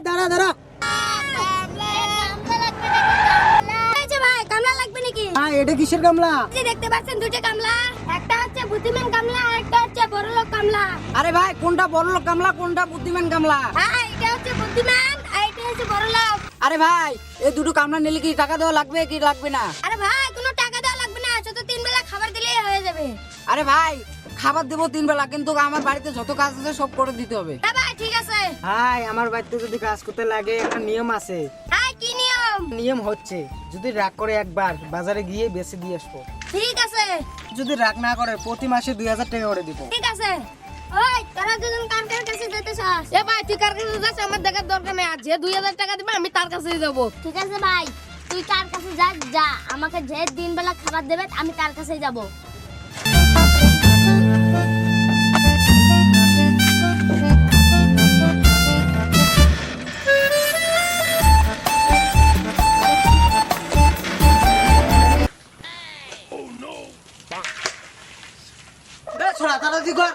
দাঁড়া দাঁড়া, এটা কিসের কামলা? দেখতে পাচ্ছেন দুটো কামলা, একটা হচ্ছে বুদ্ধিমান কামলা আর একটা হচ্ছে বড়লোক কামলা। আরে ভাই, কোনটা বড়লোক কামলা কোনটা বুদ্ধিমান কামলা? হ্যাঁ, এটা হচ্ছে বুদ্ধিমান আর এটা হচ্ছে বড়লোক। আরে ভাই, এই দুটো কামলা নিলে কি টাকা দেওয়া লাগবে কি লাগবে না? আরে ভাই, কোনো টাকা দেওয়া লাগবে না, শুধু 3 বেলা খাবার দিলেই হয়ে যাবে। আরে ভাই, খাবার দেবো 3 বেলা, কিন্তু আমার বাড়িতে যত কাজ আছে সব করে দিতে হবে। হ্যাঁ ভাই, ঠিক আছে। ভাই, আমার বাড়িতে যদি কাজ করতে লাগে একটা নিয়ম আছে। হ্যাঁ, কি নিয়ম? নিয়ম হচ্ছে যদি রাগ করে একবার বাজারে গিয়ে বেচে দিয়ে আসবো। ঠিক আছে। যদি রাগ না করে প্রতি মাসে 2000 টাকা করে দিব। ঠিক আছে। ওই তোরা দুজন কার কাছে যেতেছস? এ ভাই, তুই কার কাছে যাস? আমার দেখার দরকার নেই। আর যে 2000 টাকা দিবে আমি তার কাছেই যাব। ঠিক আছে ভাই, তুই কার কাছে যাস যা, আমাকে যে 3 বেলা খাবার দেবে আমি তার কাছেই যাব। ছোড়া তাড়াতাড়ি কর।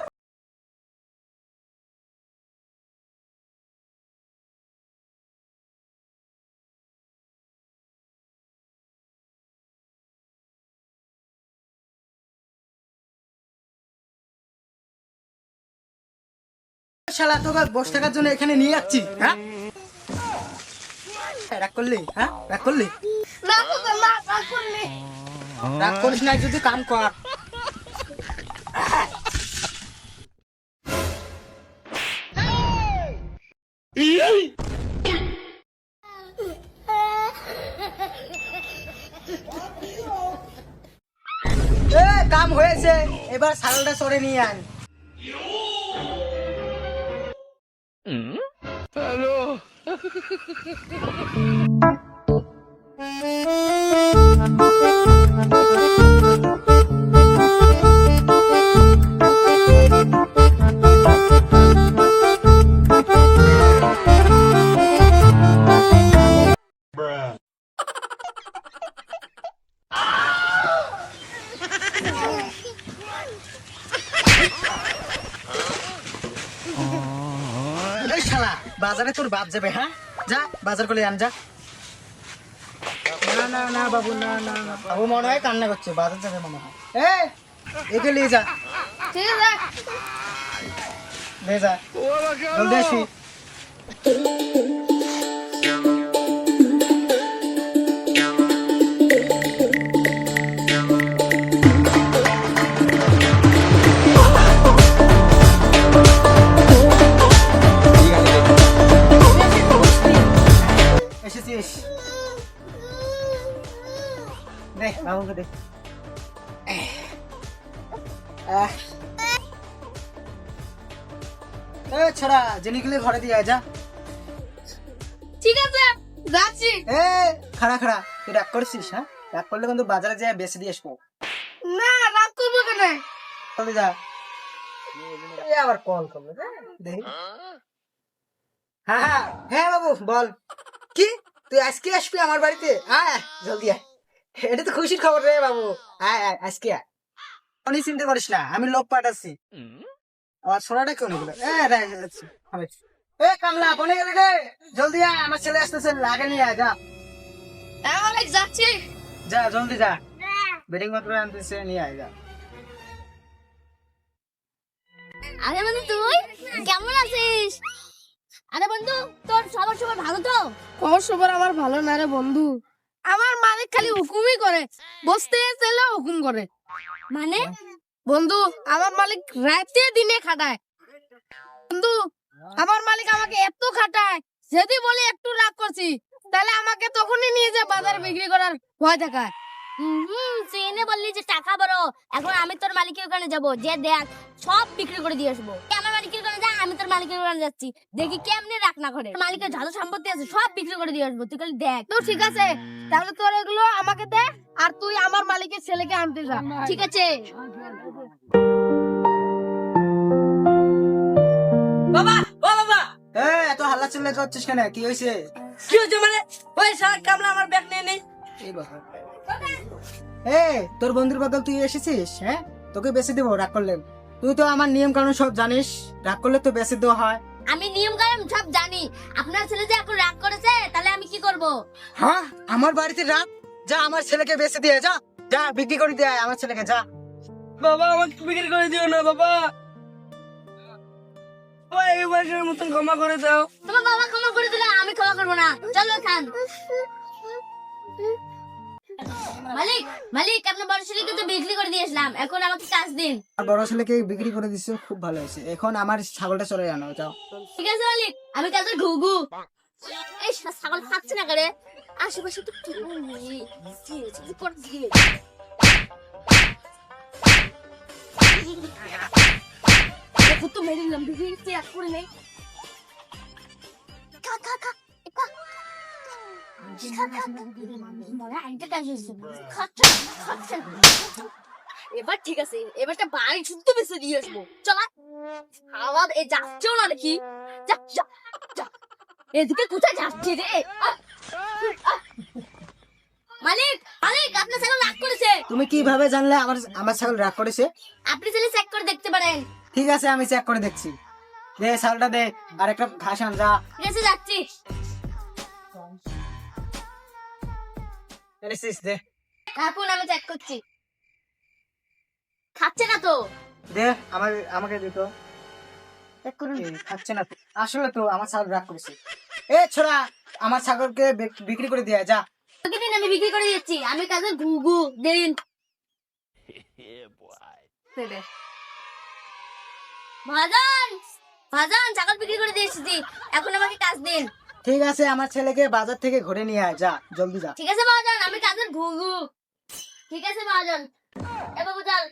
শালা, তোকে বসে থাকার জন্য এখানে নিয়ে যাচ্ছি। হ্যাঁ, রাগ করলি? হ্যাঁ, রাগ করলি? না তো না, রাগ করলি। রাগ করিস না, যদি কাম কর। কাম হয়েছে, এবার সালটা সরে নিয়ে আন। এই শালা, বাজারে তোর বাপ যাবে। হ্যাঁ, যা বাজার করে আন, যা। না না না বাবু, না না না বাবু, মনে হয় কান্না করছে, বাজার যাবে মনে হয়। একে নিয়ে যা, ঠিক আছে। লে যা, জলদি আসি। এসেছিস? দেখ বাবুকে দেখ। ছড়া, জেনিগুলি ঘরে দিয়ে আয়, যা। ঠিক আছে, যাচ্ছি। খাড়া খাড়া, তুই রাগ করছিস? হ্যাঁ, রাগ করলে কিন্তু বাজারে যায় বেশি দিয়ে আসবো। না, রাগ করবো কেন? চলে যা। আবার কল করবে, দেখি। হ্যাঁ হ্যাঁ হ্যাঁ বাবু, বল। কি, তুই আজকে আসবি আমার বাড়িতে? আয় জলদি আয়, এটা তো খুশির খবর রে বাবু। আয় আয়, আজকে আয়, অনেক চিন্তা করিস না, আমি লোক পাঠাচ্ছি। আমার সোনাটা কেউ নেই। কামলা বনে গেলে রে, জলদি আয়, আমার ছেলে আসতেছে, আগে নিয়ে আয়, যা। হ্যাঁ মালিক, যাচ্ছি। যা জলদি যা, বেডিং মাত্র আনতেছে, নিয়ে আয়, যা। আরে বন্ধু, তুই কেমন আছিস? আরে বন্ধু, তোর সবার সবার ভালো তো? খবর সবার আমার ভালো না রে বন্ধু। আমার মালিক খালি হুকুমই করে, বসতে চাইলে হুকুম করে। মানে? বন্ধু, আমার মালিক রাতে দিনে খাটায়। বন্ধু, আমার মালিক আমাকে এত খাটায়, যদি বলি একটু রাগ করছি তাহলে আমাকে তখনই নিয়ে যায় বাজারে বিক্রি করার ভয় দেখায়। ট্রেনে বললি যে টাকা বড়, এখন আমি তোর মালিকের ওখানে যাব, যে দেখ সব বিক্রি করে দিয়ে আসবো। আমার মালিকের ওখানে যা, আমি তোর মালিকের ওখানে যাচ্ছি, দেখি কেমনে রাখ না করে। মালিকের যত সম্পত্তি আছে সব বিক্রি করে দিয়ে আসবো, তুই খালি দেখ। তো ঠিক আছে, তাহলে তোর এগুলো আমাকে দে, আর তুই আমার মালিকের ছেলেকে আনতে যা। ঠিক আছে। বাবা, ও বাবা, এত হাল্লা চিল্লা করছিস কেন? কি হয়েছে? কি হয়েছে মানে? ওই সারা কামলা আমার ব্যাগ নিয়ে নেই। তোর বন্ধুর বদল তুই এসেছিস? হ্যাঁ, তোকে বেশি দেবো, রাগ করলেন। তুই তো আমার নিয়ম কানুন সব জানিস, রাগ করলে তো বেশি দেওয়া হয়। আমি নিয়ম কানুন সব জানি। আপনার ছেলে যে এখন রাগ করেছে, তাহলে আমি কি করব? হ্যাঁ, আমার বাড়িতে রাগ? যা আমার ছেলেকে বেশি দিয়ে যা, যা বিক্রি করে দিয়ে আয় আমার ছেলেকে, যা। বাবা আমাকে বিক্রি করে দিও না বাবা, এইবারের মতন ক্ষমা করে দাও। তোমার বাবা ক্ষমা করে দিলে আমি ক্ষমা করবো না। চলো খান। মালিক, মালিক, আপনার বড় ছেলেকে তো বিক্রি করে দিয়েছিলাম, এখন আমাকে কাজ দিন। আর বড় ছেলেকে বিক্রি করে দিছো, খুব ভালো হয়েছে। এখন আমার ছাগলটা চলে জানো, যাও। ঠিক আছে মালিক, আমি কাজে ঘুঘু। এই ছাগল খাচ্ছে না করে, আশেপাশে তো কেউ নেই। দেখো তো মেরে দিলাম, বিক্রি এক করে নেই। খা খা খা খা। এবার ঠিক আছে, এবারটা বাড়ি শুদ্ধ বেঁচে দিয়ে আসবো। চলা আবার এ যাচ্ছেও না দেখি। যা যা যা, এদিকে কোথায় যাচ্ছে রে? মালিক, মালিক, আপনার ছাগল রাগ করেছে। তুমি কিভাবে জানলে আমার আমার ছাগল রাগ করেছে? আপনি ছেলে চেক করে দেখতে পারেন। ঠিক আছে, আমি চেক করে দেখছি। দে ছাগলটা দে, আর একটা ঘাস আন, যা। ঠিক আছে, যাচ্ছি। এনেছিস, দে। এখন আমি চেক করছি। খাচ্ছে না তো? দে আমাকে দিত। চেক করে খাচ্ছে না তো। আসলে তো আমার ছাগল রাগ করেছে। এ ছোড়া, আমার ছাগলকে বিক্রি করে দিয়ে আয়, যা। ওকে দিন, আমি বিক্রি করে দিচ্ছি। আমি কাজে ঘুঘু দিন। ভাজান, ভাজান, ছাগল বিক্রি করে দিয়েছি, এখন আমাকে কাজ দিন। ঠিক আছে, আমার ছেলেকে বাজার থেকে ঘুরে নিয়ে আয়, যা, জলদি যা। ঠিক আছে ভাজান, আমি কাজের ঘুঘু। ঠিক আছে ভাজান, এ বাবু চল।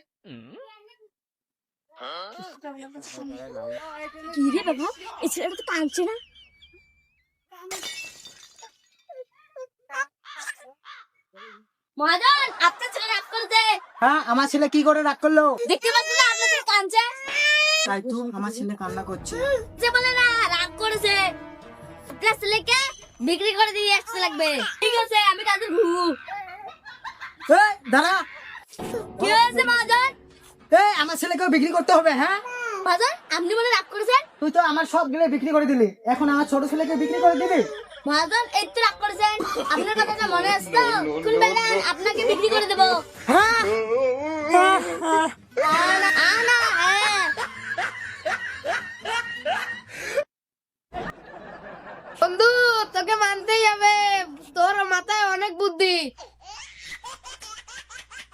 কি রে বাবা, এই ছেলেটা তো কাঁদছে না। মহাজন, আপনার ছেলে রাগ করেছে। হ্যাঁ, আমার ছেলে কি করে রাগ করলো? দেখতে পাচ্ছেন না আপনার ছেলে কাঁদছে? তাই তো, আমার ছেলে কান্না করছে। যে বলে না রাগ করেছে, আপনার ছেলেকে বিক্রি করে দিয়ে আসতে লাগবে। ঠিক আছে, আমি কাজের ঘুঘু। এই দাঁড়া। কি হয়েছে মহাজন? এই আমার ছেলেকেও বিক্রি করতে হবে? হ্যাঁ, মহাজন, আপনি বলে রাগ করেছেন? তুই তো আমার সব গিলে বিক্রি করে দিলি, এখন আমার ছোট ছেলেকে বিক্রি করে দিবি? মহাজন, এই তো রাগ করেছেন। আপনার কথাটা মনে আছে তো? কোন বেলা আপনাকে বিক্রি করে দেবো। হ্যাঁ,